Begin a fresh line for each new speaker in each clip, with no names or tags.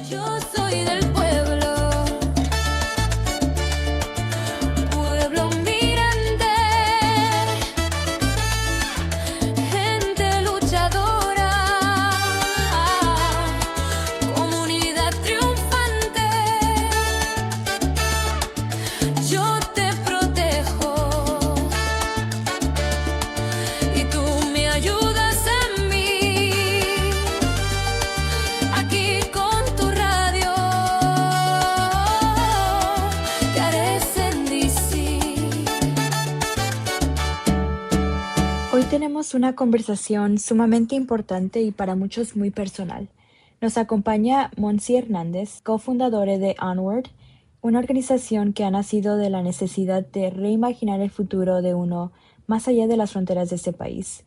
Yo soy del pueblo, pueblo migrante, gente luchadora, comunidad triunfante. Yo te protejo y tú me ayudas a mí. Aquí con tu radio, carecen DC.
Hoy tenemos una conversación sumamente importante y para muchos muy personal. Nos acompaña Monsi Hernández, cofundadora de Onward, una organización que ha nacido de la necesidad de reimaginar el futuro de uno más allá de las fronteras de este país.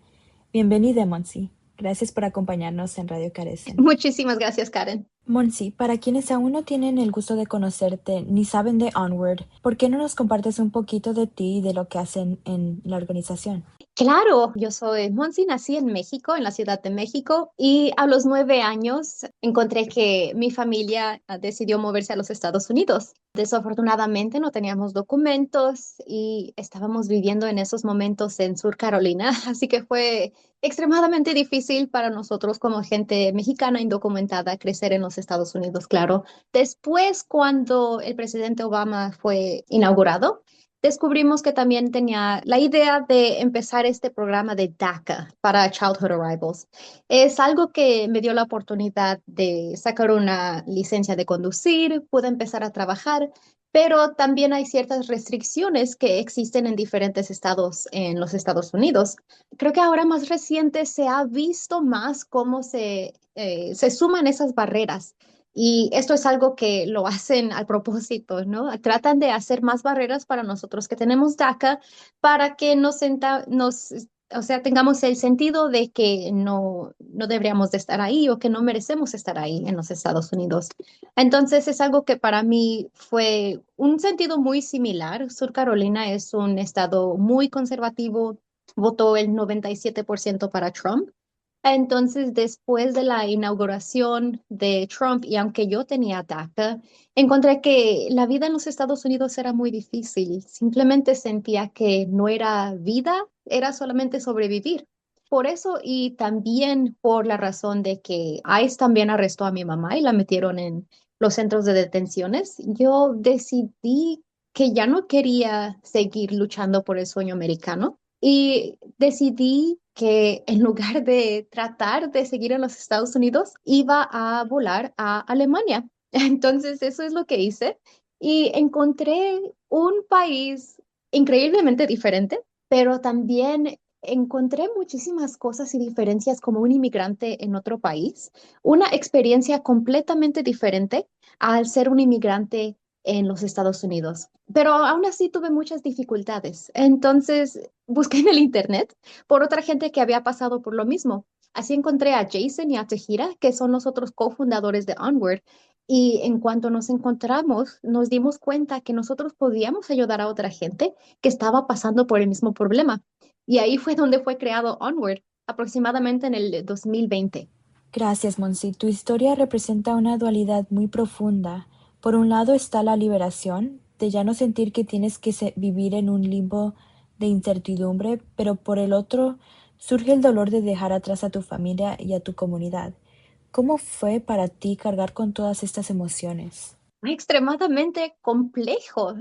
Bienvenida, Monsi. Gracias por acompañarnos en Radio Carecen.
Muchísimas gracias, Karen.
Monsi, para quienes aún no tienen el gusto de conocerte ni saben de Onward, ¿por qué no nos compartes un poquito de ti y de lo que hacen en la organización?
Claro, yo soy Monsi, nací en México, en la Ciudad de México, y a los 9 años encontré que mi familia decidió moverse a los Estados Unidos. Desafortunadamente no teníamos documentos y estábamos viviendo en esos momentos en Sur Carolina, así que fue extremadamente difícil para nosotros como gente mexicana indocumentada crecer en los Estados Unidos, claro. Después, cuando el presidente Obama fue inaugurado, descubrimos que también tenía la idea de empezar este programa de DACA para Childhood Arrivals. Es algo que me dio la oportunidad de sacar una licencia de conducir, pude empezar a trabajar, pero también hay ciertas restricciones que existen en diferentes estados en los Estados Unidos. Creo que ahora más reciente se ha visto más cómo se suman esas barreras. Y esto es algo que lo hacen al propósito, ¿no? Tratan de hacer más barreras para nosotros que tenemos DACA para que o sea, tengamos el sentido de que no deberíamos de estar ahí o que no merecemos estar ahí en los Estados Unidos. Entonces es algo que para mí fue un sentido muy similar. Sur Carolina es un estado muy conservativo, votó el 97% para Trump. Entonces, después de la inauguración de Trump, y aunque yo tenía DACA, encontré que la vida en los Estados Unidos era muy difícil. Simplemente sentía que no era vida, era solamente sobrevivir. Por eso y también por la razón de que ICE también arrestó a mi mamá y la metieron en los centros de detenciones, yo decidí que ya no quería seguir luchando por el sueño americano y decidí que en lugar de tratar de seguir en los Estados Unidos, iba a volar a Alemania. Entonces, eso es lo que hice y encontré un país increíblemente diferente, pero también encontré muchísimas cosas y diferencias como un inmigrante en otro país, una experiencia completamente diferente al ser un inmigrante en los Estados Unidos. Pero aún así tuve muchas dificultades. Entonces busqué en el internet por otra gente que había pasado por lo mismo. Así encontré a Jason y a Tejira, que son los otros cofundadores de Onward. Y en cuanto nos encontramos, nos dimos cuenta que nosotros podíamos ayudar a otra gente que estaba pasando por el mismo problema. Y ahí fue donde fue creado Onward, aproximadamente en el 2020.
Gracias, Monsi. Tu historia representa una dualidad muy profunda. Por un lado está la liberación, de ya no sentir que tienes que vivir en un limbo de incertidumbre, pero por el otro surge el dolor de dejar atrás a tu familia y a tu comunidad. ¿Cómo fue para ti cargar con todas estas emociones?
Extremadamente complejo.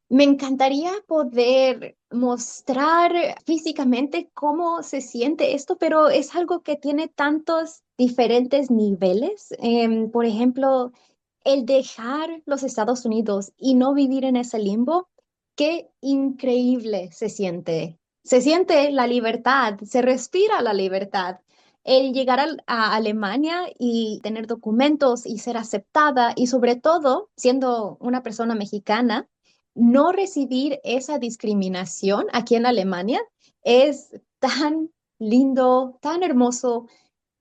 Me encantaría poder mostrar físicamente cómo se siente esto, pero es algo que tiene tantos diferentes niveles. Por ejemplo, el dejar los Estados Unidos y no vivir en ese limbo, qué increíble se siente. Se siente la libertad, se respira la libertad. El llegar a Alemania y tener documentos y ser aceptada y sobre todo, siendo una persona mexicana, no recibir esa discriminación aquí en Alemania es tan lindo, tan hermoso.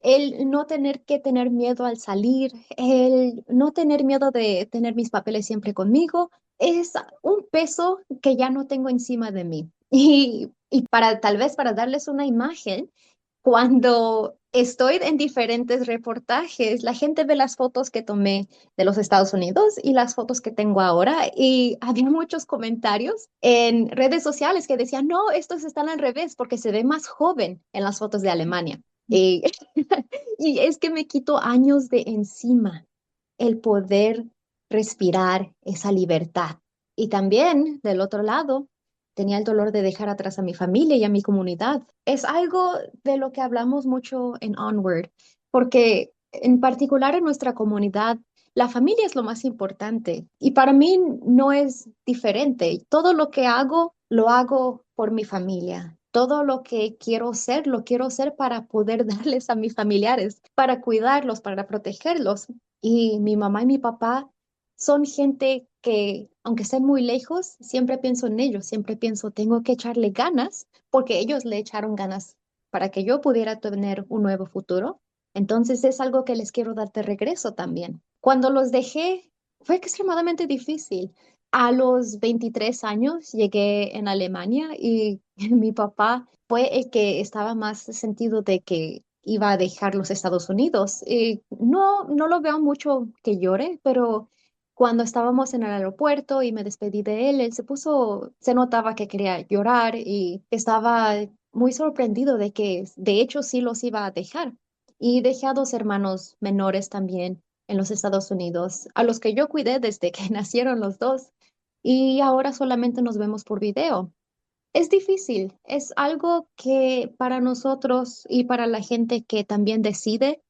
El no tener que tener miedo al salir, el no tener miedo de tener mis papeles siempre conmigo, es un peso que ya no tengo encima de mí. Y para tal vez para darles una imagen, Cuando estoy en diferentes reportajes, la gente ve las fotos que tomé de los Estados Unidos y las fotos que tengo ahora y había muchos comentarios en redes sociales que decían, no, estos están al revés porque se ve más joven en las fotos de Alemania. Y, y es que me quito años de encima el poder respirar esa libertad. Y también, del otro lado, tenía el dolor de dejar atrás a mi familia y a mi comunidad. Es algo de lo que hablamos mucho en Onward, porque en particular en nuestra comunidad, la familia es lo más importante. Y para mí no es diferente. Todo lo que hago, lo hago por mi familia. Todo lo que quiero ser, lo quiero hacer para poder darles a mis familiares, para cuidarlos, para protegerlos. Y mi mamá y mi papá son gente que, aunque estén muy lejos, siempre pienso en ellos, siempre pienso, tengo que echarle ganas, porque ellos le echaron ganas para que yo pudiera tener un nuevo futuro. Entonces es algo que les quiero dar de regreso también. Cuando los dejé, fue extremadamente difícil. A los 23 años llegué en Alemania y mi papá fue el que estaba más sentido de que iba a dejar los Estados Unidos. Y no lo veo mucho que llore, pero cuando estábamos en el aeropuerto y me despedí de él, él se notaba que quería llorar y estaba muy sorprendido de que de hecho sí los iba a dejar. Y dejé a dos hermanos menores también en los Estados Unidos, a los que yo cuidé desde que nacieron los dos. Y ahora solamente nos vemos por video. Es difícil, es algo que para nosotros y para la gente que también decide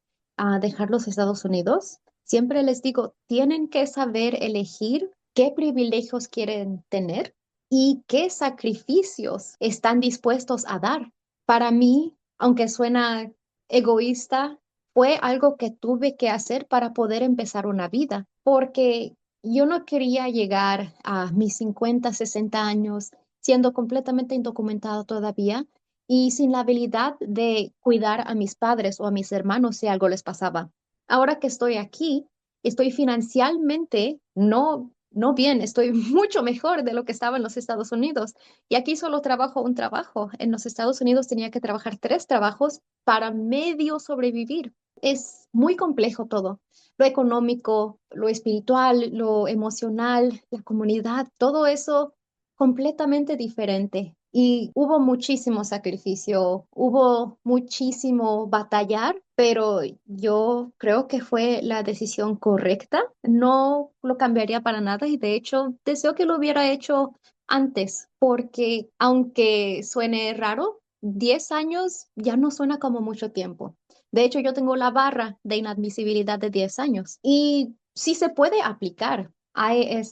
dejar los Estados Unidos, siempre les digo, tienen que saber elegir qué privilegios quieren tener y qué sacrificios están dispuestos a dar. Para mí, aunque suena egoísta, fue algo que tuve que hacer para poder empezar una vida, porque yo no quería llegar a mis 50, 60 años siendo completamente indocumentada todavía y sin la habilidad de cuidar a mis padres o a mis hermanos si algo les pasaba. Ahora que estoy aquí, estoy financieramente no bien, estoy mucho mejor de lo que estaba en los Estados Unidos. Y aquí solo trabajo un trabajo. En los Estados Unidos tenía que trabajar tres trabajos para medio sobrevivir. Es muy complejo todo. Lo económico, lo espiritual, lo emocional, la comunidad, todo eso completamente diferente. Y hubo muchísimo sacrificio, hubo muchísimo batallar, pero yo creo que fue la decisión correcta. No lo cambiaría para nada y de hecho deseo que lo hubiera hecho antes, porque aunque suene raro, 10 años ya no suena como mucho tiempo. De hecho, yo tengo la barra de inadmisibilidad de 10 años y sí se puede aplicar. Hay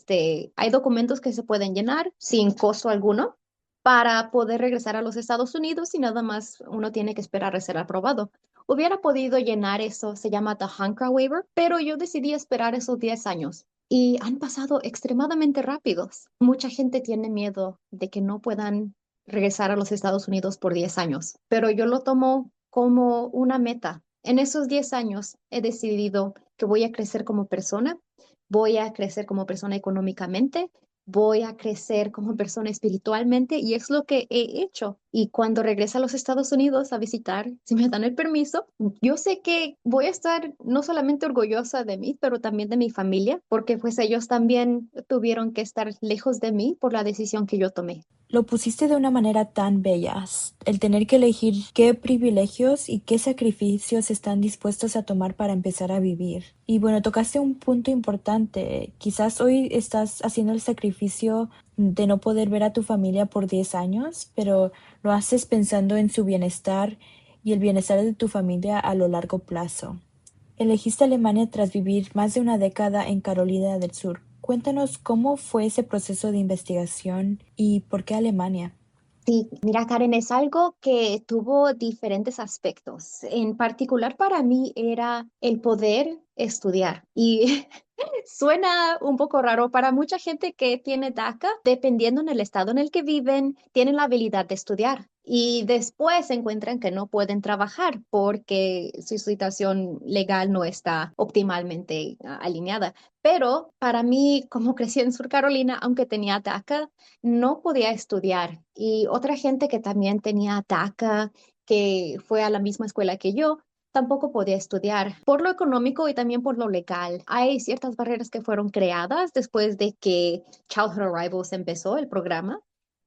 documentos que se pueden llenar sin costo alguno para poder regresar a los Estados Unidos y nada más uno tiene que esperar a ser aprobado. Hubiera podido llenar eso, se llama the HANCRA waiver, pero yo decidí esperar esos 10 años y han pasado extremadamente rápidos. Mucha gente tiene miedo de que no puedan regresar a los Estados Unidos por 10 años, pero yo lo tomo como una meta. En esos 10 años he decidido que voy a crecer como persona, voy a crecer como persona económicamente, voy a crecer como persona espiritualmente y es lo que he hecho. Y cuando regrese a los Estados Unidos a visitar, si me dan el permiso, yo sé que voy a estar no solamente orgullosa de mí, pero también de mi familia, porque pues ellos también tuvieron que estar lejos de mí por la decisión que yo tomé.
Lo pusiste de una manera tan bella, el tener que elegir qué privilegios y qué sacrificios están dispuestos a tomar para empezar a vivir. Y bueno, tocaste un punto importante. Quizás hoy estás haciendo el sacrificio de no poder ver a tu familia por 10 años, pero lo haces pensando en su bienestar y el bienestar de tu familia a lo largo plazo. Elegiste Alemania tras vivir más de una década en Carolina del Sur. Cuéntanos cómo fue ese proceso de investigación y por qué Alemania.
Sí, mira, Karen, es algo que tuvo diferentes aspectos. En particular para mí era el poder estudiar. Y suena un poco raro para mucha gente que tiene DACA, dependiendo en el estado en el que viven, tienen la habilidad de estudiar y después se encuentran que no pueden trabajar porque su situación legal no está optimalmente alineada. Pero para mí, como crecí en Sur Carolina, aunque tenía DACA, no podía estudiar. Y otra gente que también tenía DACA, que fue a la misma escuela que yo, tampoco podía estudiar por lo económico y también por lo legal. Hay ciertas barreras que fueron creadas después de que Childhood Arrivals empezó el programa.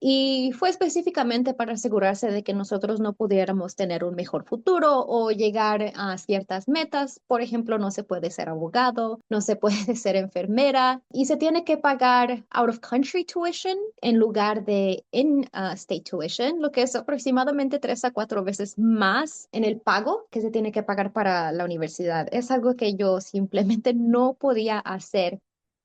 Y fue específicamente para asegurarse de que nosotros no pudiéramos tener un mejor futuro o llegar a ciertas metas. Por ejemplo, no se puede ser abogado, no se puede ser enfermera y se tiene que pagar out of country tuition en lugar de in-state tuition, lo que es aproximadamente 3 a 4 veces más en el pago que se tiene que pagar para la universidad. Es algo que yo simplemente no podía hacer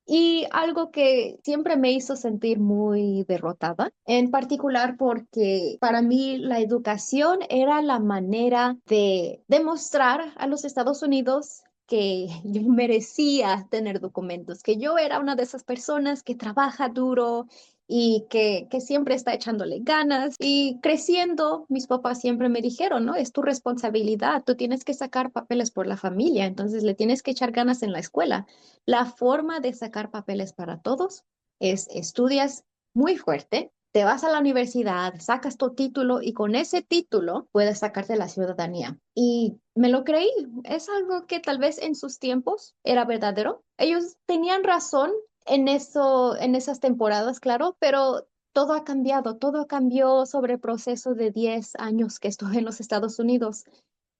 y algo que siempre me hizo sentir muy derrotada, en particular porque para mí la educación era la manera de demostrar a los Estados Unidos que yo merecía tener documentos, que yo era una de esas personas que trabaja duro y que siempre está echándole ganas. Y creciendo, mis papás siempre me dijeron, ¿no? Es tu responsabilidad, tú tienes que sacar papeles por la familia, entonces le tienes que echar ganas en la escuela. La forma de sacar papeles para todos es estudias muy fuerte, te vas a la universidad, sacas tu título y con ese título puedes sacarte la ciudadanía. Y me lo creí, es algo que tal vez en sus tiempos era verdadero. Ellos tenían razón en eso, en esas temporadas, claro, pero todo cambió sobre el proceso de 10 años que estuve en los Estados Unidos.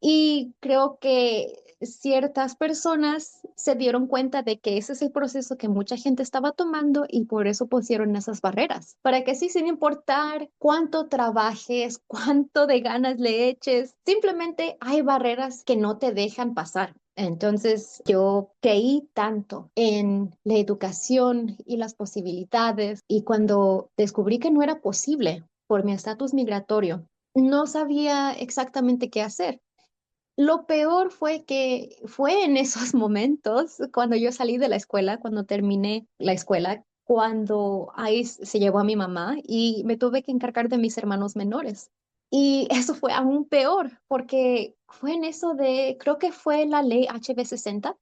Y creo que ciertas personas se dieron cuenta de que ese es el proceso que mucha gente estaba tomando y por eso pusieron esas barreras. Para que sí, sin importar cuánto trabajes, cuánto de ganas le eches, simplemente hay barreras que no te dejan pasar. Entonces yo creí tanto en la educación y las posibilidades y cuando descubrí que no era posible por mi estatus migratorio, no sabía exactamente qué hacer. Lo peor fue que fue en esos momentos, cuando yo salí de la escuela, cuando terminé la escuela, cuando ICE se llevó a mi mamá y me tuve que encargar de mis hermanos menores. Y eso fue aún peor, porque fue en eso de, creo que fue la ley HB 60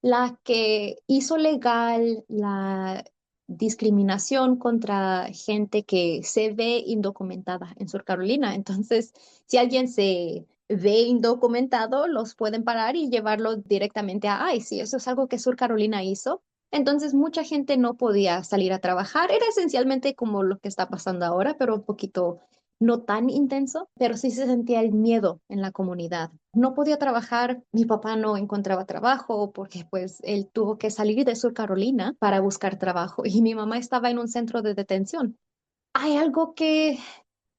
la que hizo legal la discriminación contra gente que se ve indocumentada en Sur Carolina. Entonces, si alguien se ve indocumentado, los pueden parar y llevarlo directamente a ICE. Y eso es algo que Sur Carolina hizo. Entonces, mucha gente no podía salir a trabajar. Era esencialmente como lo que está pasando ahora, pero un poquito no tan intenso, pero sí se sentía el miedo en la comunidad. No podía trabajar, mi papá no encontraba trabajo porque pues él tuvo que salir de Sur Carolina para buscar trabajo y mi mamá estaba en un centro de detención. Hay algo que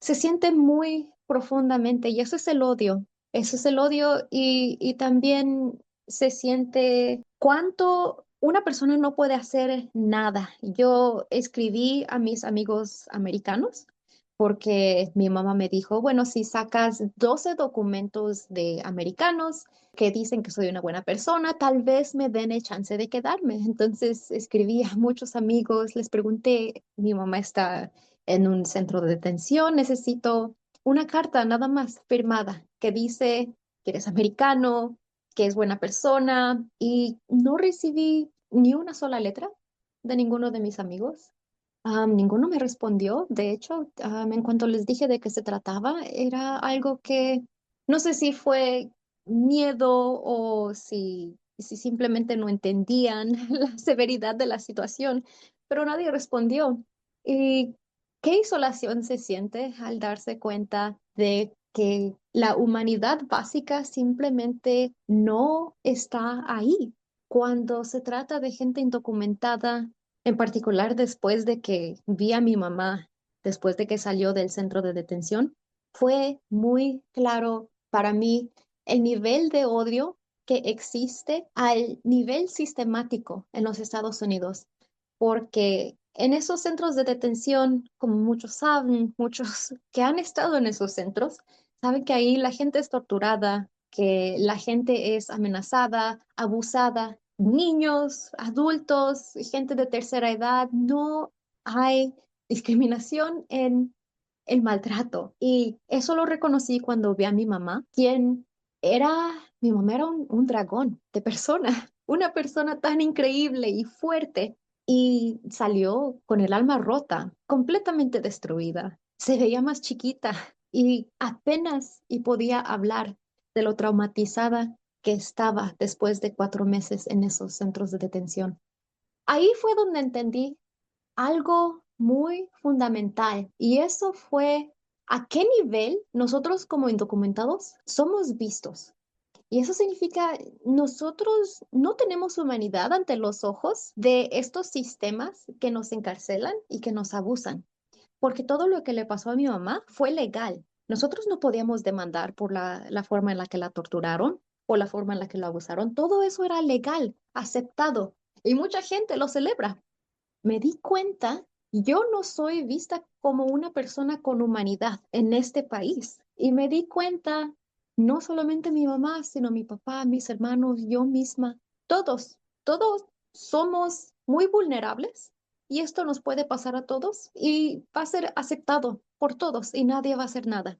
se siente muy profundamente y eso es el odio. Eso es el odio y también se siente cuánto una persona no puede hacer nada. Yo escribí a mis amigos americanos porque mi mamá me dijo, bueno, si sacas 12 documentos de americanos que dicen que soy una buena persona, tal vez me den el chance de quedarme. Entonces escribí a muchos amigos, les pregunté, mi mamá está en un centro de detención, necesito una carta nada más firmada que dice que eres americano, que es buena persona y no recibí ni una sola letra de ninguno de mis amigos. Ninguno me respondió. De hecho, en cuanto les dije de qué se trataba, era algo que no sé si fue miedo o si simplemente no entendían la severidad de la situación, pero nadie respondió. Y qué isolación se siente al darse cuenta de que la humanidad básica simplemente no está ahí. Cuando se trata de gente indocumentada, en particular después de que vi a mi mamá, después de que salió del centro de detención, fue muy claro para mí el nivel de odio que existe al nivel sistemático en los Estados Unidos, porque en esos centros de detención, como muchos saben, muchos que han estado en esos centros, saben que ahí la gente es torturada, que la gente es amenazada, abusada, niños, adultos, gente de tercera edad, no hay discriminación en el maltrato. Y eso lo reconocí cuando vi a mi mamá, era, mi mamá era un dragón de persona, una persona tan increíble y fuerte. Y salió con el alma rota, completamente destruida. Se veía más chiquita y apenas y podía hablar de lo traumatizada que estaba después de 4 meses en esos centros de detención. Ahí fue donde entendí algo muy fundamental y eso fue a qué nivel nosotros como indocumentados somos vistos. Y eso significa nosotros no tenemos humanidad ante los ojos de estos sistemas que nos encarcelan y que nos abusan, porque todo lo que le pasó a mi mamá fue legal. Nosotros no podíamos demandar por la forma en la que la torturaron o la forma en la que la abusaron. Todo eso era legal, aceptado, y mucha gente lo celebra. Me di cuenta, yo no soy vista como una persona con humanidad en este país. Y me di cuenta, no solamente mi mamá, sino mi papá, mis hermanos, yo misma, todos somos muy vulnerables y esto nos puede pasar a todos y va a ser aceptado por todos y nadie va a hacer nada.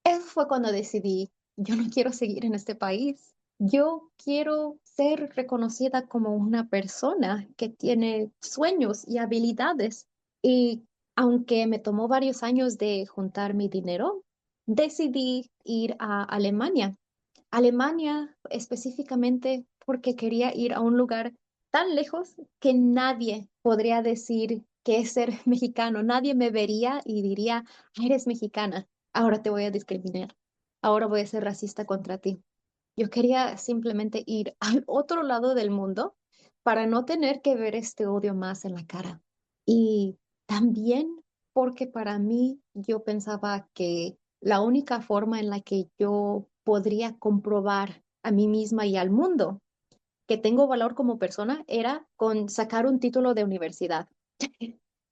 Eso fue cuando decidí, yo no quiero seguir en este país. Yo quiero ser reconocida como una persona que tiene sueños y habilidades. Y aunque me tomó varios años de juntar mi dinero, decidí ir a Alemania. Alemania específicamente porque quería ir a un lugar tan lejos que nadie podría decir que es ser mexicano. Nadie me vería y diría, "Ah, eres mexicana, ahora te voy a discriminar, ahora voy a ser racista contra ti". Yo quería simplemente ir al otro lado del mundo para no tener que ver este odio más en la cara. Y también porque para mí yo pensaba que la única forma en la que yo podría comprobar a mí misma y al mundo que tengo valor como persona era con sacar un título de universidad.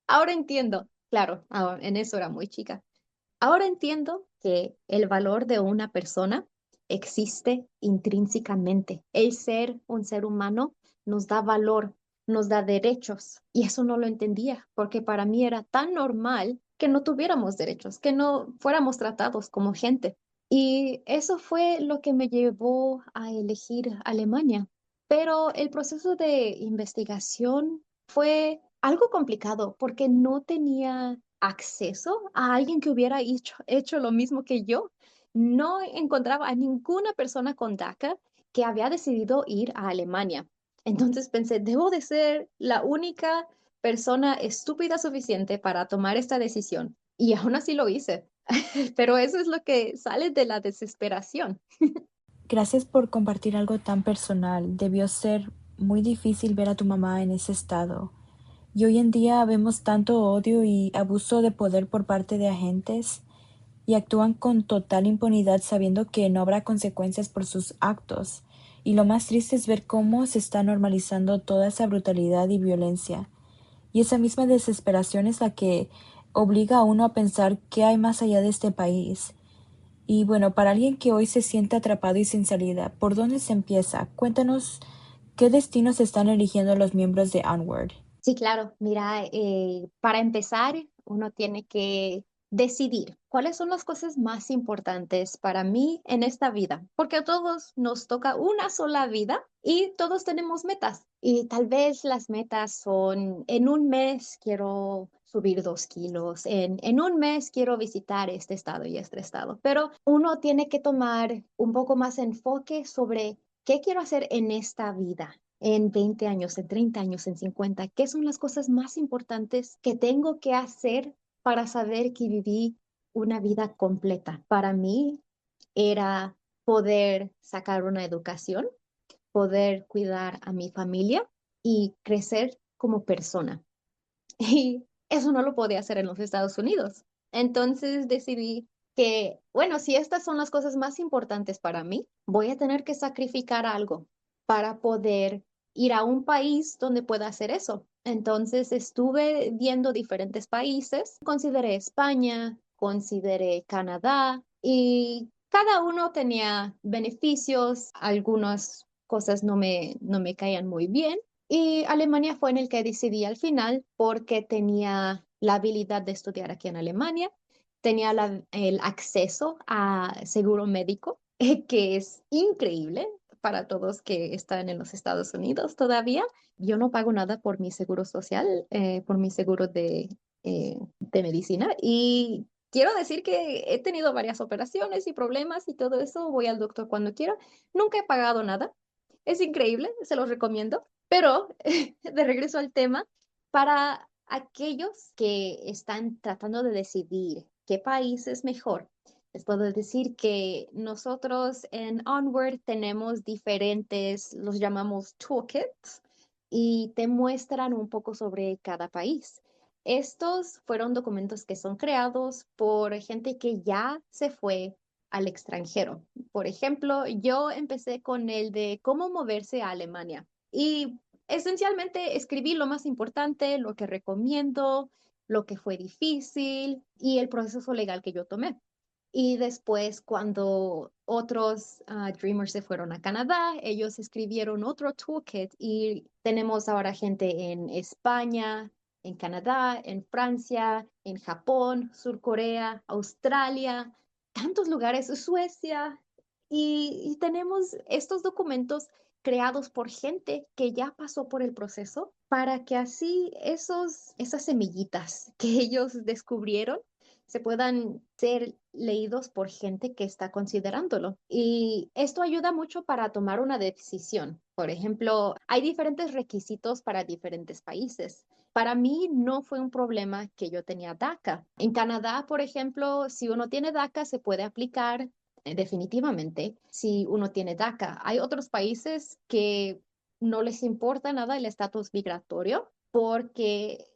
Ahora entiendo, claro, en eso era muy chica. Ahora entiendo que el valor de una persona existe intrínsecamente. El ser un ser humano nos da valor, nos da derechos. Y eso no lo entendía, porque para mí era tan normal que no tuviéramos derechos, que no fuéramos tratados como gente. Y eso fue lo que me llevó a elegir Alemania. Pero el proceso de investigación fue algo complicado porque no tenía acceso a alguien que hubiera hecho lo mismo que yo. No encontraba a ninguna persona con DACA que había decidido ir a Alemania. Entonces pensé, debo de ser la única persona estúpida suficiente para tomar esta decisión. Y aún así lo hice. Pero eso es lo que sale de la desesperación.
Gracias por compartir algo tan personal. Debió ser muy difícil ver a tu mamá en ese estado. Y hoy en día vemos tanto odio y abuso de poder por parte de agentes y actúan con total impunidad sabiendo que no habrá consecuencias por sus actos. Y lo más triste es ver cómo se está normalizando toda esa brutalidad y violencia. Y esa misma desesperación es la que obliga a uno a pensar qué hay más allá de este país. Y bueno, para alguien que hoy se siente atrapado y sin salida, ¿por dónde se empieza? Cuéntanos qué destinos están eligiendo los miembros de Onward.
Sí, claro. Mira, para empezar, uno tiene que decidir cuáles son las cosas más importantes para mí en esta vida, porque a todos nos toca una sola vida y todos tenemos metas. Y tal vez las metas son, en un mes quiero subir 2 kilos, en un mes quiero visitar este estado y este estado, pero uno tiene que tomar un poco más enfoque sobre qué quiero hacer en esta vida en 20 años, en 30 años, en 50. ¿Qué son las cosas más importantes que tengo que hacer para saber que viví una vida completa? Para mí era poder sacar una educación, poder cuidar a mi familia y crecer como persona. Y eso no lo podía hacer en los Estados Unidos. Entonces decidí que, bueno, si estas son las cosas más importantes para mí, voy a tener que sacrificar algo para poder ir a un país donde pueda hacer eso. Entonces estuve viendo diferentes países, consideré España, consideré Canadá y cada uno tenía beneficios, algunas cosas no me caían muy bien. Y Alemania fue en el que decidí al final porque tenía la habilidad de estudiar aquí en Alemania, tenía el acceso a seguro médico, que es increíble para todos que están en los Estados Unidos todavía. Yo no pago nada por mi seguro social, por mi seguro de medicina y quiero decir que he tenido varias operaciones y problemas y todo eso. Voy al doctor cuando quiero. Nunca he pagado nada. Es increíble, se los recomiendo. Pero de regreso al tema, para aquellos que están tratando de decidir qué país es mejor, les puedo decir que nosotros en Onward tenemos diferentes, los llamamos toolkits, y te muestran un poco sobre cada país. Estos fueron documentos que son creados por gente que ya se fue al extranjero. Por ejemplo, yo empecé con el de cómo moverse a Alemania y esencialmente escribí lo más importante, lo que recomiendo, lo que fue difícil y el proceso legal que yo tomé. Y después, cuando otros Dreamers se fueron a Canadá, ellos escribieron otro toolkit y tenemos ahora gente en España, en Canadá, en Francia, en Japón, Sur Corea, Australia, tantos lugares, Suecia, y tenemos estos documentos creados por gente que ya pasó por el proceso para que así esas semillitas que ellos descubrieron se puedan ser leídos por gente que está considerándolo. Y esto ayuda mucho para tomar una decisión. Por ejemplo, hay diferentes requisitos para diferentes países. Para mí no fue un problema que yo tenía DACA. En Canadá, por ejemplo, si uno tiene DACA, se puede aplicar definitivamente si uno tiene DACA. Hay otros países que no les importa nada el estatus migratorio porque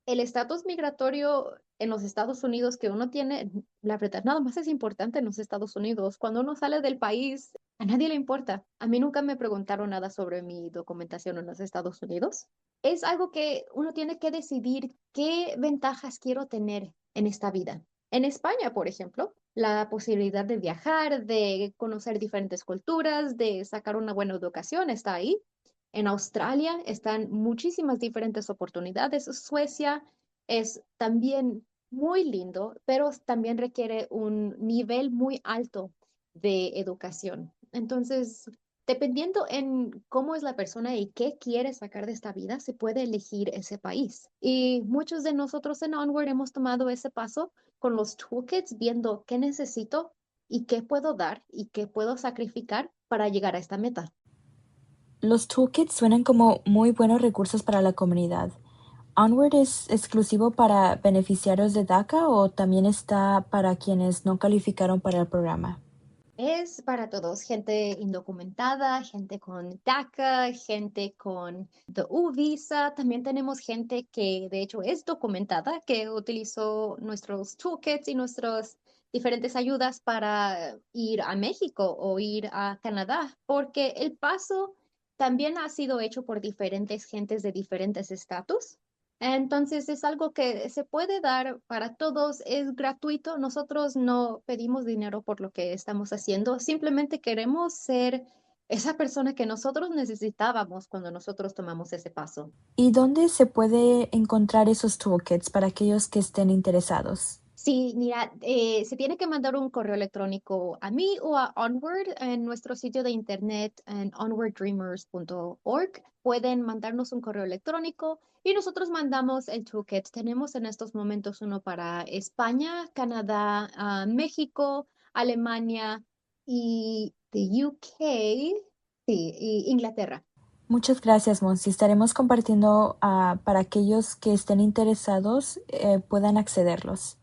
el estatus migratorio en los Estados Unidos que uno tiene, la verdad, nada más es importante en los Estados Unidos. Cuando uno sale del país, a nadie le importa. A mí nunca me preguntaron nada sobre mi documentación en los Estados Unidos. Es algo que uno tiene que decidir qué ventajas quiero tener en esta vida. En España, por ejemplo, la posibilidad de viajar, de conocer diferentes culturas, de sacar una buena educación está ahí. En Australia están muchísimas diferentes oportunidades. Suecia es también muy lindo, pero también requiere un nivel muy alto de educación. Entonces, dependiendo en cómo es la persona y qué quiere sacar de esta vida, se puede elegir ese país. Y muchos de nosotros en Onward hemos tomado ese paso con los toolkits, viendo qué necesito y qué puedo dar y qué puedo sacrificar para llegar a esta meta.
Los toolkits suenan como muy buenos recursos para la comunidad. ¿Onward es exclusivo para beneficiarios de DACA o también está para quienes no calificaron para el programa?
Es para todos, gente indocumentada, gente con DACA, gente con the U visa. También tenemos gente que de hecho es documentada, que utilizó nuestros toolkits y nuestras diferentes ayudas para ir a México o ir a Canadá, porque el paso también ha sido hecho por diferentes gentes de diferentes estatus. Entonces es algo que se puede dar para todos, es gratuito. Nosotros no pedimos dinero por lo que estamos haciendo, simplemente queremos ser esa persona que nosotros necesitábamos cuando nosotros tomamos ese paso.
¿Y dónde se puede encontrar esos toolkits para aquellos que estén interesados?
Sí, mira, se tiene que mandar un correo electrónico a mí o a Onward en nuestro sitio de internet en onwarddreamers.org. Pueden mandarnos un correo electrónico y nosotros mandamos el toolkit. Tenemos en estos momentos uno para España, Canadá, México, Alemania y the UK, sí, y Inglaterra.
Muchas gracias, Monsi. Estaremos compartiendo para aquellos que estén interesados puedan accederlos.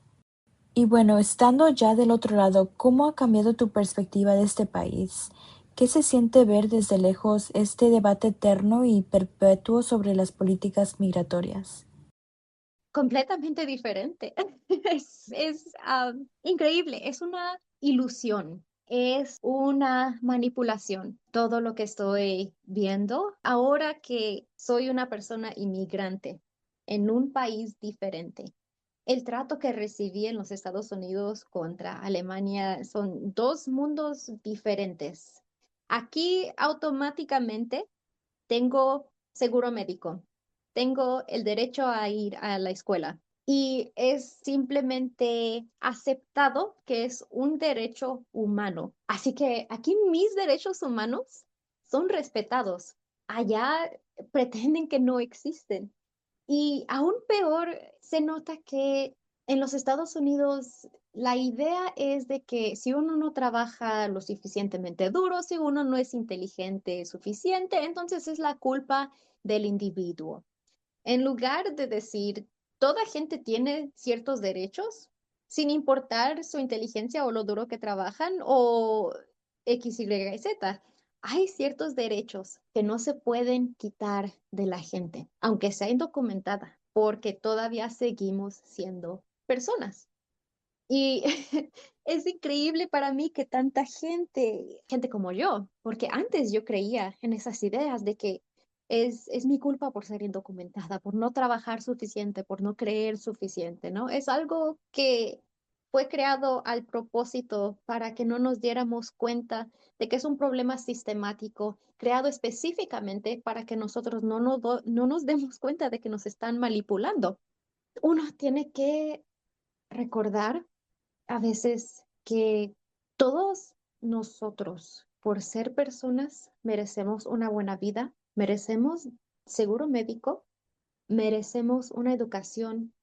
Y bueno, estando ya del otro lado, ¿cómo ha cambiado tu perspectiva de este país? ¿Qué se siente ver desde lejos este debate eterno y perpetuo sobre las políticas migratorias?
Completamente diferente. Es increíble, es una ilusión, es una manipulación. Todo lo que estoy viendo ahora que soy una persona inmigrante en un país diferente. El trato que recibí en los Estados Unidos contra Alemania son dos mundos diferentes. Aquí automáticamente tengo seguro médico, tengo el derecho a ir a la escuela y es simplemente aceptado que es un derecho humano. Así que aquí mis derechos humanos son respetados. Allá pretenden que no existen. Y aún peor, se nota que en los Estados Unidos la idea es de que si uno no trabaja lo suficientemente duro, si uno no es inteligente suficiente, entonces es la culpa del individuo. En lugar de decir, toda gente tiene ciertos derechos, sin importar su inteligencia o lo duro que trabajan o X, Y, Z. Hay ciertos derechos que no se pueden quitar de la gente, aunque sea indocumentada, porque todavía seguimos siendo personas. Y es increíble para mí que tanta gente como yo, porque antes yo creía en esas ideas de que es mi culpa por ser indocumentada, por no trabajar suficiente, por no creer suficiente, ¿no? Es algo que fue creado al propósito para que no nos diéramos cuenta de que es un problema sistemático, creado específicamente para que nosotros no nos demos cuenta de que nos están manipulando. Uno tiene que recordar a veces que todos nosotros, por ser personas, merecemos una buena vida, merecemos seguro médico, merecemos una educación,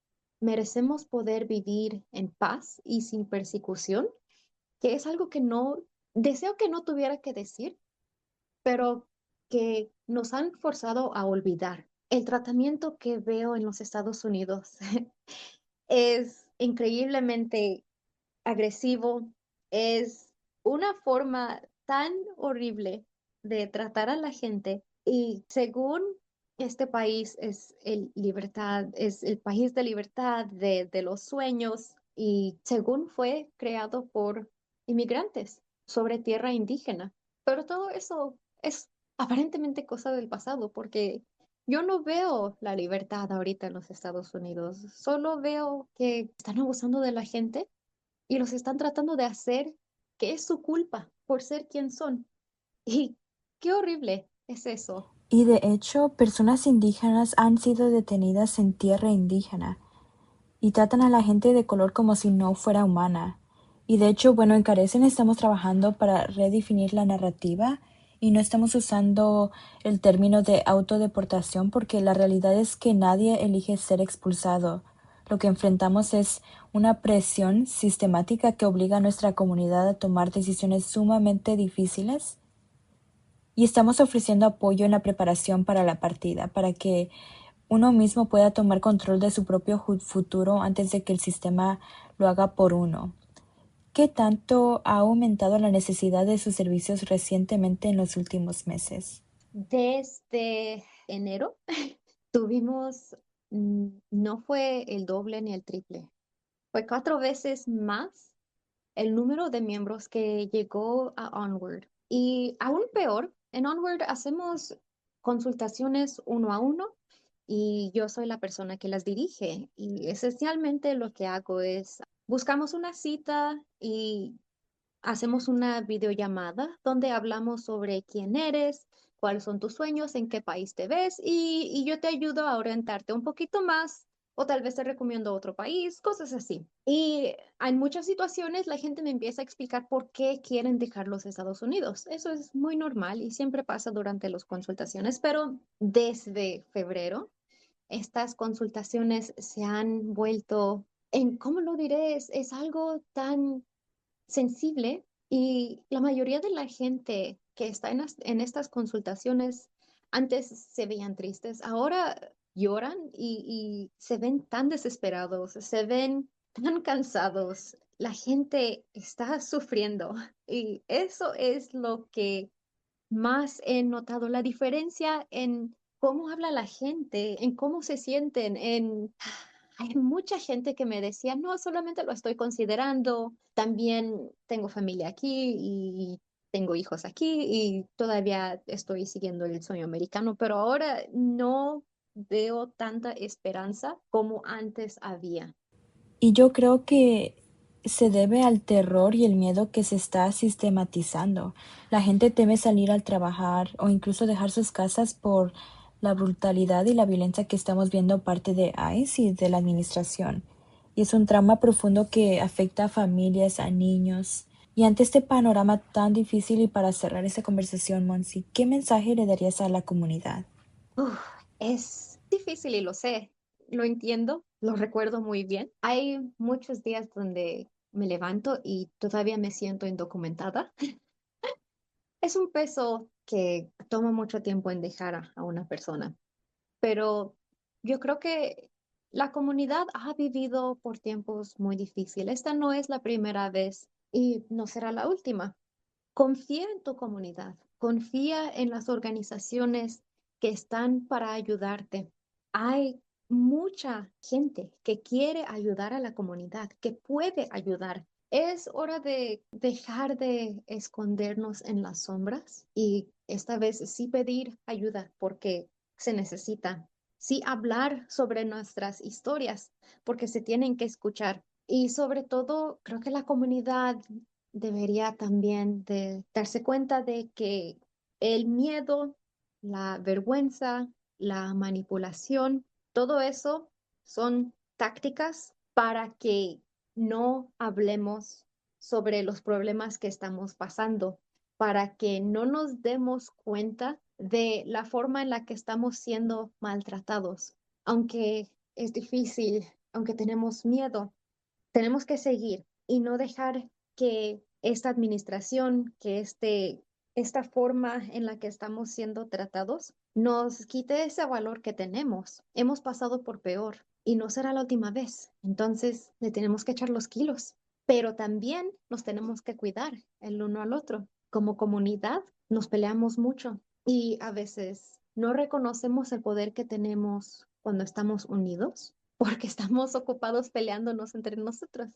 merecemos poder vivir en paz y sin persecución, que es algo que no deseo que no tuviera que decir, pero que nos han forzado a olvidar. El tratamiento que veo en los Estados Unidos es increíblemente agresivo, es una forma tan horrible de tratar a la gente y según este país es es el país de libertad, de los sueños y según fue creado por inmigrantes sobre tierra indígena. Pero todo eso es aparentemente cosa del pasado porque yo no veo la libertad ahorita en los Estados Unidos, solo veo que están abusando de la gente y los están tratando de hacer que es su culpa por ser quien son. Y qué horrible es eso.
Y de hecho, personas indígenas han sido detenidas en tierra indígena y tratan a la gente de color como si no fuera humana. Y de hecho, bueno, en Carecen estamos trabajando para redefinir la narrativa y no estamos usando el término de autodeportación porque la realidad es que nadie elige ser expulsado. Lo que enfrentamos es una presión sistemática que obliga a nuestra comunidad a tomar decisiones sumamente difíciles y estamos ofreciendo apoyo en la preparación para la partida, para que uno mismo pueda tomar control de su propio futuro antes de que el sistema lo haga por uno. ¿Qué tanto ha aumentado la necesidad de sus servicios recientemente en los últimos meses?
Desde enero tuvimos, no fue el doble ni el triple, fue 4 veces más el número de miembros que llegó a Onward. Y aún peor, en Onward hacemos consultaciones uno a uno y yo soy la persona que las dirige. Y esencialmente lo que hago es, buscamos una cita y hacemos una videollamada donde hablamos sobre quién eres, cuáles son tus sueños, en qué país te ves y yo te ayudo a orientarte un poquito más o tal vez te recomiendo otro país, cosas así. Y en muchas situaciones la gente me empieza a explicar por qué quieren dejar los Estados Unidos. Eso es muy normal y siempre pasa durante las consultaciones, pero desde febrero estas consultaciones se han vuelto ¿cómo lo diré? Es algo tan sensible y la mayoría de la gente que está en estas consultaciones antes se veían tristes, ahora lloran y se ven tan desesperados, se ven tan cansados. La gente está sufriendo y eso es lo que más he notado, la diferencia en cómo habla la gente, en cómo se sienten, en hay mucha gente que me decía, no, solamente lo estoy considerando, también tengo familia aquí y tengo hijos aquí y todavía estoy siguiendo el sueño americano, pero ahora no veo tanta esperanza como antes había.
Y yo creo que se debe al terror y el miedo que se está sistematizando. La gente teme salir al trabajar o incluso dejar sus casas por la brutalidad y la violencia que estamos viendo parte de ICE y de la administración. Y es un trauma profundo que afecta a familias, a niños. Y ante este panorama tan difícil y para cerrar esta conversación, Monsi, ¿qué mensaje le darías a la comunidad?
Uf, es difícil y lo sé, lo entiendo, lo recuerdo muy bien. Hay muchos días donde me levanto y todavía me siento indocumentada. Es un peso que toma mucho tiempo en dejar a una persona, pero yo creo que la comunidad ha vivido por tiempos muy difíciles. Esta no es la primera vez y no será la última. Confía en tu comunidad, confía en las organizaciones que están para ayudarte. Hay mucha gente que quiere ayudar a la comunidad, que puede ayudar. Es hora de dejar de escondernos en las sombras y esta vez sí pedir ayuda porque se necesita. Sí hablar sobre nuestras historias porque se tienen que escuchar. Y sobre todo, creo que la comunidad debería también de darse cuenta de que el miedo, la vergüenza, la manipulación, todo eso son tácticas para que no hablemos sobre los problemas que estamos pasando, para que no nos demos cuenta de la forma en la que estamos siendo maltratados. Aunque es difícil, aunque tenemos miedo, tenemos que seguir y no dejar que esta administración, que esta forma en la que estamos siendo tratados, nos quite ese valor que tenemos. Hemos pasado por peor y no será la última vez. Entonces, le tenemos que echar los kilos, pero también nos tenemos que cuidar el uno al otro. Como comunidad, nos peleamos mucho y a veces no reconocemos el poder que tenemos cuando estamos unidos porque estamos ocupados peleándonos entre nosotros.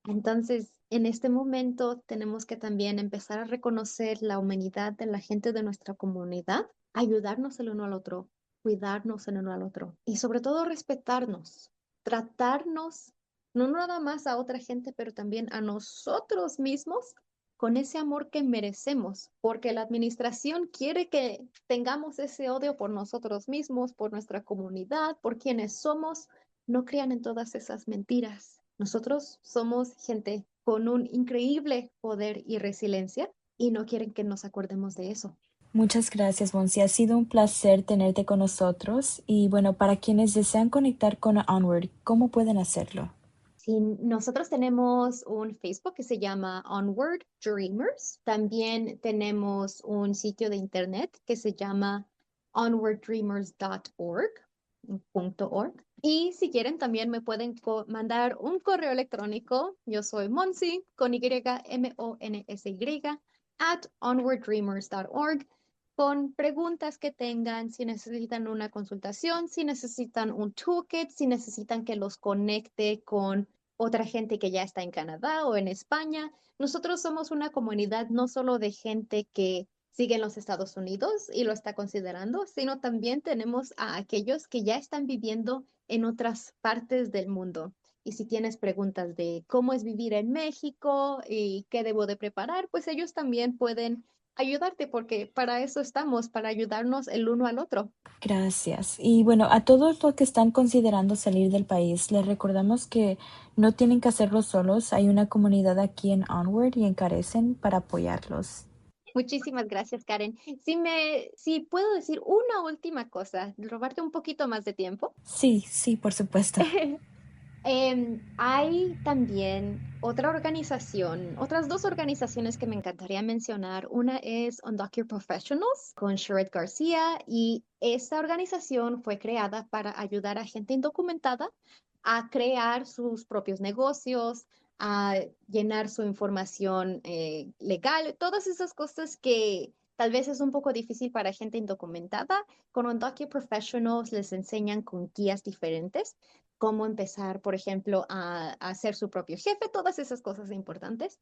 Entonces, en este momento tenemos que también empezar a reconocer la humanidad de la gente de nuestra comunidad, ayudarnos el uno al otro, cuidarnos el uno al otro y sobre todo respetarnos, tratarnos no nada más a otra gente, pero también a nosotros mismos con ese amor que merecemos, porque la administración quiere que tengamos ese odio por nosotros mismos, por nuestra comunidad, por quienes somos. No crean en todas esas mentiras. Nosotros somos gente con un increíble poder y resiliencia y no quieren que nos acordemos de eso.
Muchas gracias, Monsi. Ha sido un placer tenerte con nosotros. Y bueno, para quienes desean conectar con Onward, ¿cómo pueden hacerlo?
Sí, nosotros tenemos un Facebook que se llama Onward Dreamers. También tenemos un sitio de internet que se llama onwarddreamers.org. Y si quieren, también me pueden mandar un correo electrónico. Yo soy Monsi, con Y, Monsy, at onwarddreamers.org, con preguntas que tengan, si necesitan una consultación, si necesitan un toolkit, si necesitan que los conecte con otra gente que ya está en Canadá o en España. Nosotros somos una comunidad no solo de gente que sigue en los Estados Unidos y lo está considerando, sino también tenemos a aquellos que ya están viviendo en otras partes del mundo. Y si tienes preguntas de cómo es vivir en México y qué debo de preparar, pues ellos también pueden ayudarte porque para eso estamos, para ayudarnos el uno al otro.
Gracias. Y bueno, a todos los que están considerando salir del país, les recordamos que no tienen que hacerlo solos. Hay una comunidad aquí en Onward y en Carecen para apoyarlos.
Muchísimas gracias, Karen. Si puedo decir una última cosa, robarte un poquito más de tiempo.
Sí, sí, por supuesto.
Hay también otra organización, otras dos organizaciones que me encantaría mencionar. Una es Undock Professionals con Sherette García y esta organización fue creada para ayudar a gente indocumentada a crear sus propios negocios, a llenar su información legal, todas esas cosas que tal vez es un poco difícil para gente indocumentada. Con Undock Professionals les enseñan con guías diferentes cómo empezar, por ejemplo, a ser su propio jefe, todas esas cosas importantes.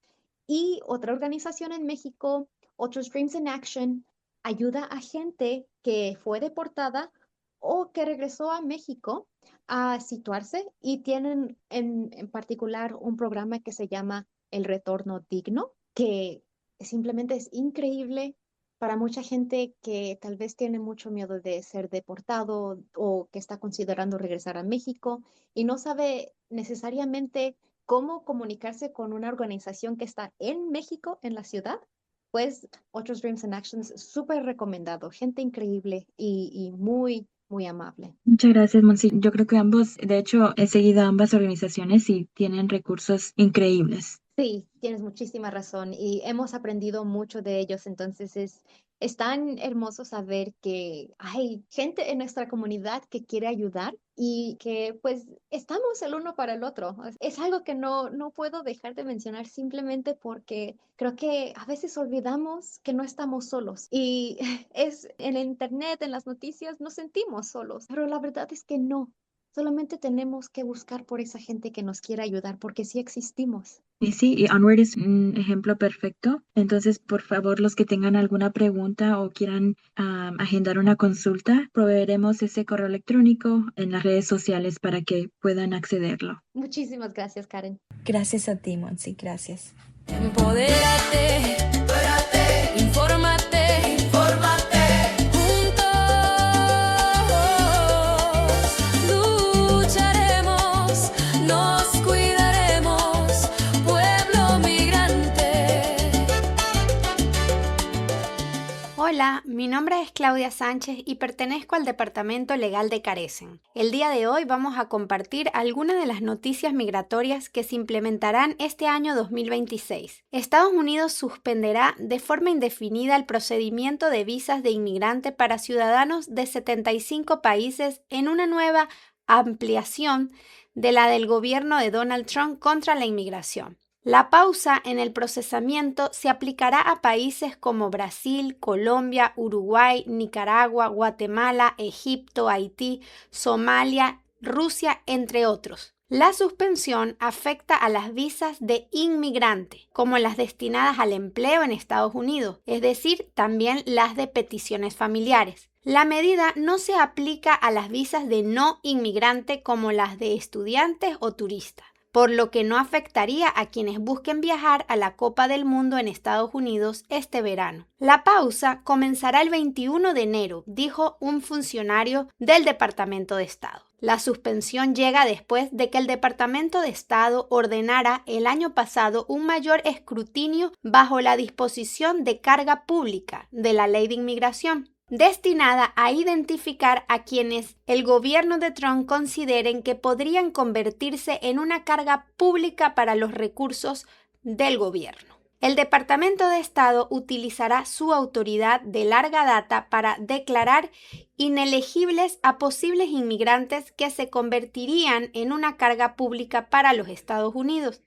Y otra organización en México, Otros Dreams in Action, ayuda a gente que fue deportada o que regresó a México a situarse y tienen en particular un programa que se llama El Retorno Digno, que simplemente es increíble para mucha gente que tal vez tiene mucho miedo de ser deportado o que está considerando regresar a México y no sabe necesariamente cómo comunicarse con una organización que está en México, en la ciudad, pues Otros Dreams and Actions, súper recomendado, gente increíble y muy, muy amable.
Muchas gracias, Monsi. Yo creo que ambos, de hecho, he seguido a ambas organizaciones y tienen recursos increíbles.
Sí, tienes muchísima razón y hemos aprendido mucho de ellos, entonces es tan hermoso saber que hay gente en nuestra comunidad que quiere ayudar y que pues estamos el uno para el otro. Es algo que no puedo dejar de mencionar simplemente porque creo que a veces olvidamos que no estamos solos y es en el internet, en las noticias, nos sentimos solos, pero la verdad es que no. Solamente tenemos que buscar por esa gente que nos quiera ayudar porque sí existimos.
Y sí, y Onward es un ejemplo perfecto. Entonces, por favor, los que tengan alguna pregunta o quieran agendar una consulta, proveeremos ese correo electrónico en las redes sociales para que puedan accederlo.
Muchísimas gracias, Karen.
Gracias a ti, Monsi, gracias.
Empodérate, infórmate, juntos lucharemos, nos cuidaremos, pueblo migrante.
Hola, mi nombre es Claudia Sánchez y pertenezco al Departamento Legal de Carecen. El día de hoy vamos a compartir algunas de las noticias migratorias que se implementarán este año 2026. Estados Unidos suspenderá de forma indefinida el procedimiento de visas de inmigrante para ciudadanos de 75 países en una nueva ampliación de la del gobierno de Donald Trump contra la inmigración. La pausa en el procesamiento se aplicará a países como Brasil, Colombia, Uruguay, Nicaragua, Guatemala, Egipto, Haití, Somalia, Rusia, entre otros. La suspensión afecta a las visas de inmigrante, como las destinadas al empleo en Estados Unidos, es decir, también las de peticiones familiares. La medida no se aplica a las visas de no inmigrante como las de estudiantes o turistas, por lo que no afectaría a quienes busquen viajar a la Copa del Mundo en Estados Unidos este verano. La pausa comenzará el 21 de enero, dijo un funcionario del Departamento de Estado. La suspensión llega después de que el Departamento de Estado ordenara el año pasado un mayor escrutinio bajo la disposición de carga pública de la Ley de Inmigración, destinada a identificar a quienes el gobierno de Trump consideren que podrían convertirse en una carga pública para los recursos del gobierno. El Departamento de Estado utilizará su autoridad de larga data para declarar inelegibles a posibles inmigrantes que se convertirían en una carga pública para los Estados Unidos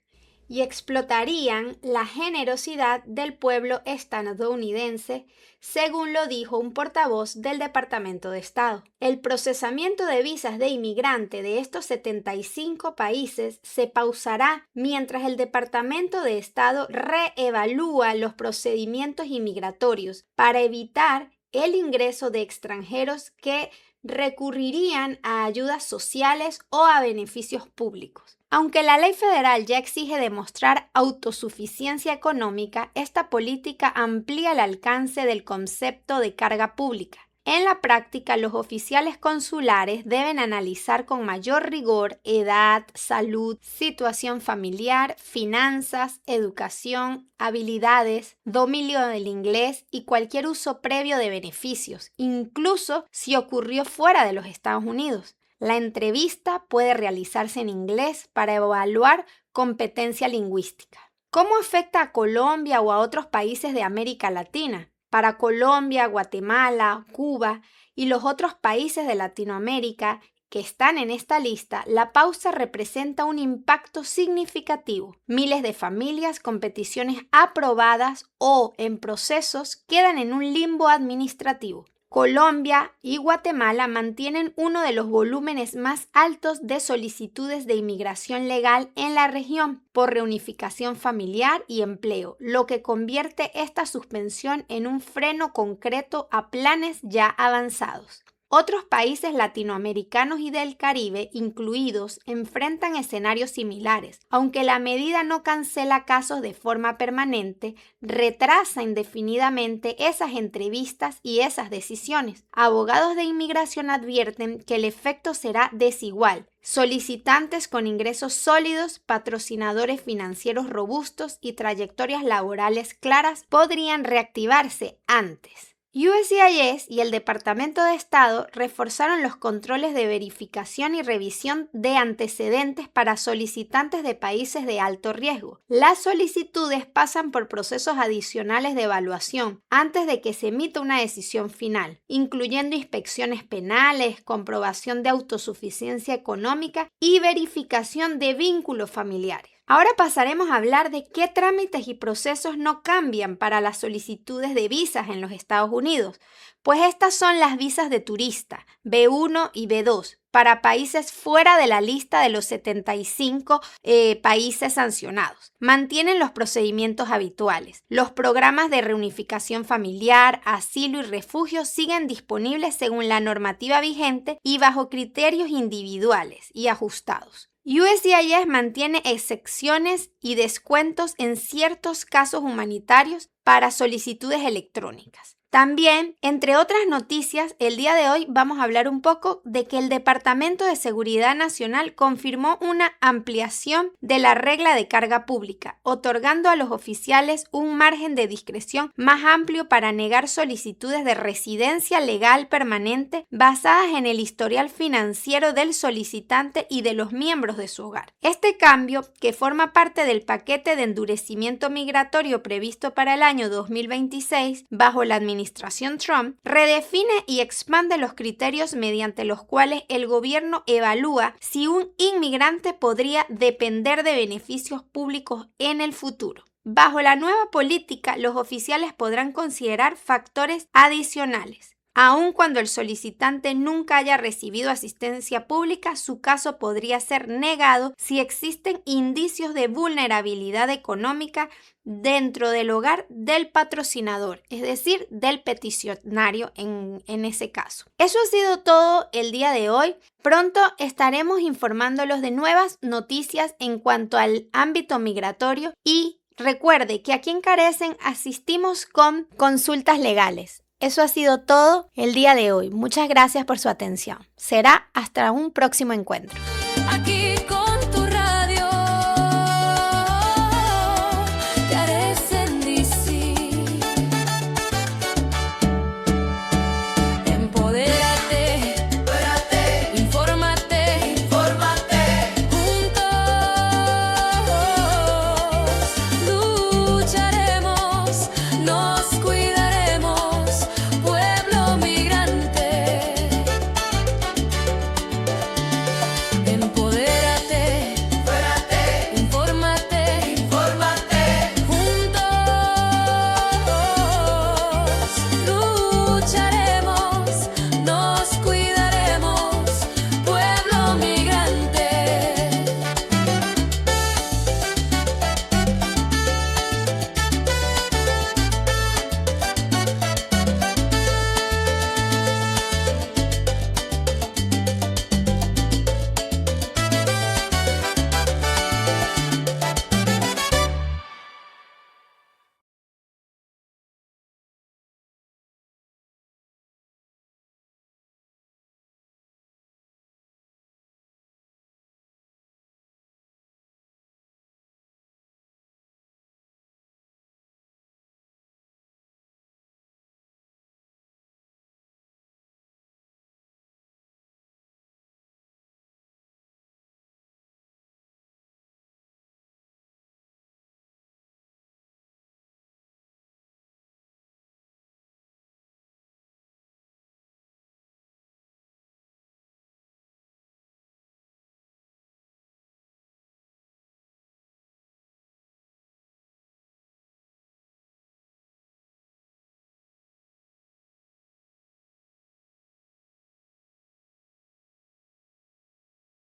y explotarían la generosidad del pueblo estadounidense, según lo dijo un portavoz del Departamento de Estado. El procesamiento de visas de inmigrante de estos 75 países se pausará mientras el Departamento de Estado reevalúa los procedimientos inmigratorios para evitar el ingreso de extranjeros que recurrirían a ayudas sociales o a beneficios públicos. Aunque la ley federal ya exige demostrar autosuficiencia económica, esta política amplía el alcance del concepto de carga pública. En la práctica, los oficiales consulares deben analizar con mayor rigor edad, salud, situación familiar, finanzas, educación, habilidades, dominio del inglés y cualquier uso previo de beneficios, incluso si ocurrió fuera de los Estados Unidos. La entrevista puede realizarse en inglés para evaluar competencia lingüística. ¿Cómo afecta a Colombia o a otros países de América Latina? Para Colombia, Guatemala, Cuba y los otros países de Latinoamérica que están en esta lista, la pausa representa un impacto significativo. Miles de familias con peticiones aprobadas o en procesos quedan en un limbo administrativo. Colombia y Guatemala mantienen uno de los volúmenes más altos de solicitudes de inmigración legal en la región por reunificación familiar y empleo, lo que convierte esta suspensión en un freno concreto a planes ya avanzados. Otros países latinoamericanos y del Caribe incluidos enfrentan escenarios similares. Aunque la medida no cancela casos de forma permanente, retrasa indefinidamente esas entrevistas y esas decisiones. Abogados de inmigración advierten que el efecto será desigual. Solicitantes con ingresos sólidos, patrocinadores financieros robustos y trayectorias laborales claras podrían reactivarse antes, USCIS y el Departamento de Estado reforzaron los controles de verificación y revisión de antecedentes para solicitantes de países de alto riesgo. Las solicitudes pasan por procesos adicionales de evaluación antes de que se emita una decisión final, incluyendo inspecciones penales, comprobación de autosuficiencia económica y verificación de vínculos familiares. Ahora pasaremos a hablar de qué trámites y procesos no cambian para las solicitudes de visas en los Estados Unidos, pues estas son las visas de turista, B1 y B2, para países fuera de la lista de los 75 países sancionados. Mantienen los procedimientos habituales. Los programas de reunificación familiar, asilo y refugio siguen disponibles según la normativa vigente y bajo criterios individuales y ajustados. USCIS mantiene excepciones y descuentos en ciertos casos humanitarios para solicitudes electrónicas. También, entre otras noticias, el día de hoy vamos a hablar un poco de que el Departamento de Seguridad Nacional confirmó una ampliación de la regla de carga pública, otorgando a los oficiales un margen de discreción más amplio para negar solicitudes de residencia legal permanente basadas en el historial financiero del solicitante y de los miembros de su hogar. Este cambio, que forma parte del paquete de endurecimiento migratorio previsto para el año 2026 bajo la administración Trump, redefine y expande los criterios mediante los cuales el gobierno evalúa si un inmigrante podría depender de beneficios públicos en el futuro. Bajo la nueva política, los oficiales podrán considerar factores adicionales. Aun cuando el solicitante nunca haya recibido asistencia pública, su caso podría ser negado si existen indicios de vulnerabilidad económica dentro del hogar del patrocinador, es decir, del peticionario en ese caso. Eso ha sido todo el día de hoy. Pronto estaremos informándolos de nuevas noticias en cuanto al ámbito migratorio y recuerde que aquí en Carecen asistimos con consultas legales. Eso ha sido todo el día de hoy. Muchas gracias por su atención. Será hasta un próximo encuentro.
Aquí